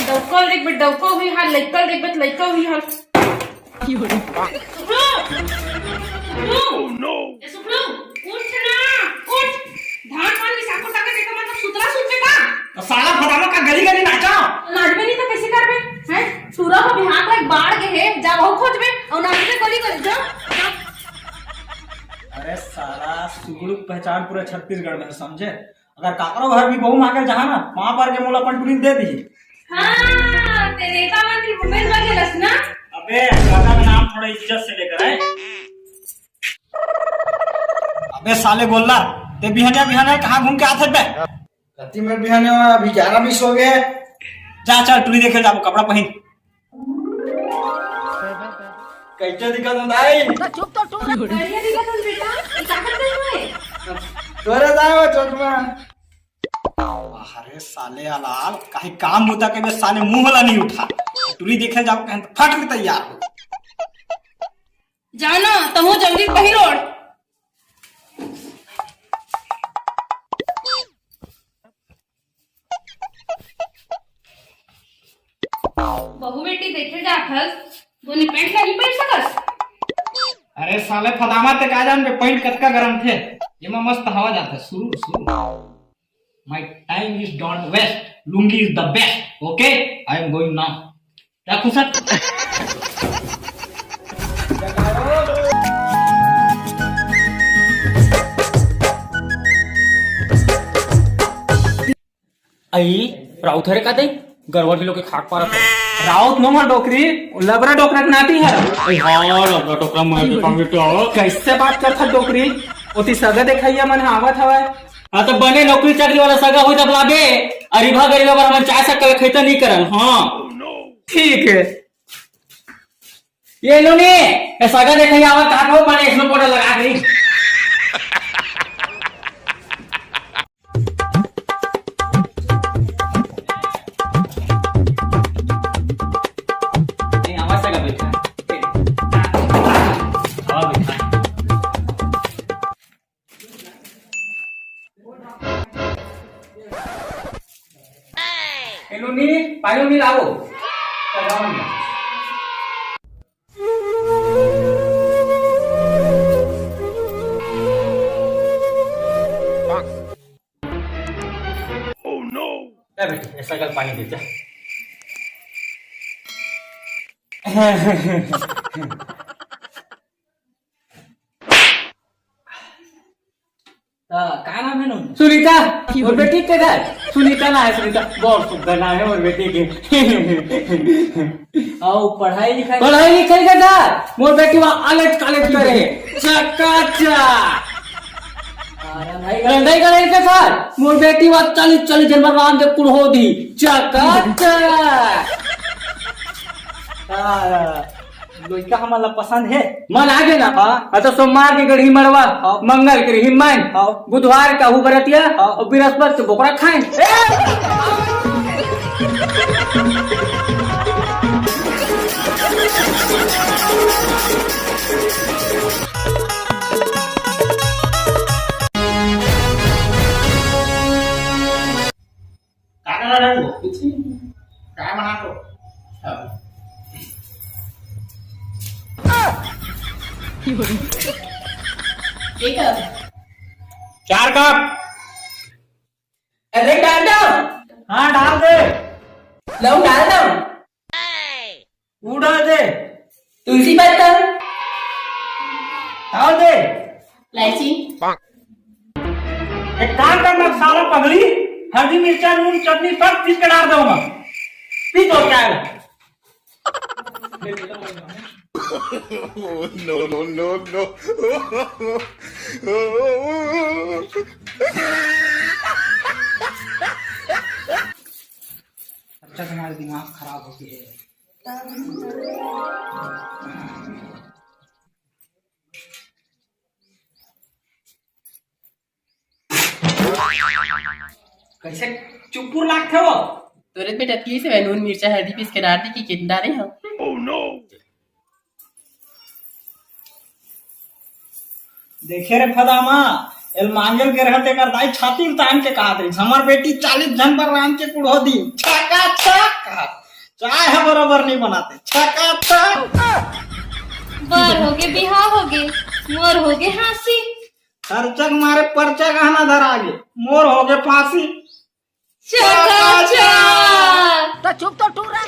डवकल देख बेट डवकल हुई हाल लइकल देख बेट लइकल हुई हाल सुप्रू नो ए सुप्रू उठ ना उठ धान पान में साको टाके देखा मतलब सुतरा सुनते का तो साला फटाफट का गली गली नाचा नाचबे नहीं तो कैसे करबे हैं सूरा को बिहार का एक बाढ़ के है जा बहु खोजबे और नाचबे गली गली जा। अरे साला सुगुड़ पहचान पूरे छत्तीसगढ़ में समझे। अगर काकरो घर भी बहु मांगे जहाँ ना वहां पर के मोला पंटुलिन दे दी। हाँ ते नेता मंत्री भूपेश बघेलस ना। अबे दादा का नाम थोड़ा इज्जत से लेकर आए। अबे साले गोल्ला ते बिहाने कहाँ घूम के आते बे राती में बिहाने अभी 11-20 हो गए। जा चल टुरी देखे जाओ कपड़ा पहन कैसे दिखा तुम भाई चुप तो तू बढ़िया दिखा तुम बेटा ये क्या करते हो तोरे जाओ चोट में। अरे साले अलाल कहीं काम होता के साले मुंह वाला नहीं उठा टुरी देखे जाओ कहीं फट के तैयार हो जाना तमो जल्दी पहिरोड़ बहु बेटी देखे जाथस दोने पैंट का नहीं पहन सकस। अरे साले फदामा ते का जान के पैंट कतका गरम थे ये में मस्त हवा जाता शुरू my time is don't waste lungi is the best okay I am going now क्या खुशत आई राउत हरे का दे गरवा लोग के खाक पार राउत नो मार डोकरी लबरा डोकरा नाती है हां लबरा डोकरा मार के पंगे तो कैसे बात करथा डोकरी ओती सगा देखाइया मन आवत हवे हां तो बने नौकरी चाकरी वाला सगा होई तब लागे अरिभा गरीबा पर हमन चाय सकल खैता नहीं करन हां ठीक है ये लो ने ए सगा देखाइया आवत काटो बने इसमें पोड़ा लगा गई पानी लाओ बेटी ऐसा कल पानी दे क्या नाम है सुनीता और बेटी के घर सुनीता ना है सुनीता बहुत सुंदर नाम है और बेटी के और पढ़ाई लिखाई का घर मोर बेटी वहाँ अलग कॉलेज करे चकाचा रंधाई कॉलेज के घर मोर बेटी वहाँ 40 जन्म राम देव कुल हो दी चकाचा लड़का हमारा पसंद है मन आगे ना तो सोमवार के गढ़ी मरवा मंगल के रही मान बुधवार का हु बरतिया और बृहस्पति के बोकरा खाएं काय म्हणा तो एक 4 कप अरे डाल दो हाँ डाल दे लो डाल दो डाल दे तुलसी पत्ता डाल दे इलायची एक काम करना साला पगली हल्दी मिर्चा नून चटनी सब पीस के डाल दूंगा पी तो क्या है no. अच्छा तुम्हारा दिमाग खराब हो गया है कैसे चुपुर लागते हो? तोरे बेटा की से नून मिर्चा हल्दी पीस के डाल दी कि कितना डाले हम? देखे रे फदामा, एल मांगल के रहते कर दाई छाती तान के कहा दे हमर बेटी 40 जन पर राम के कुड़ो दी छका छक चाय है बराबर नहीं बनाते छका छक बर हो गए बिहार हो गए मोर हो गए हासी खर्चक मारे पर्चा गहना धर आगे मोर हो गए फांसी चका चक। तो चुप तो टूरा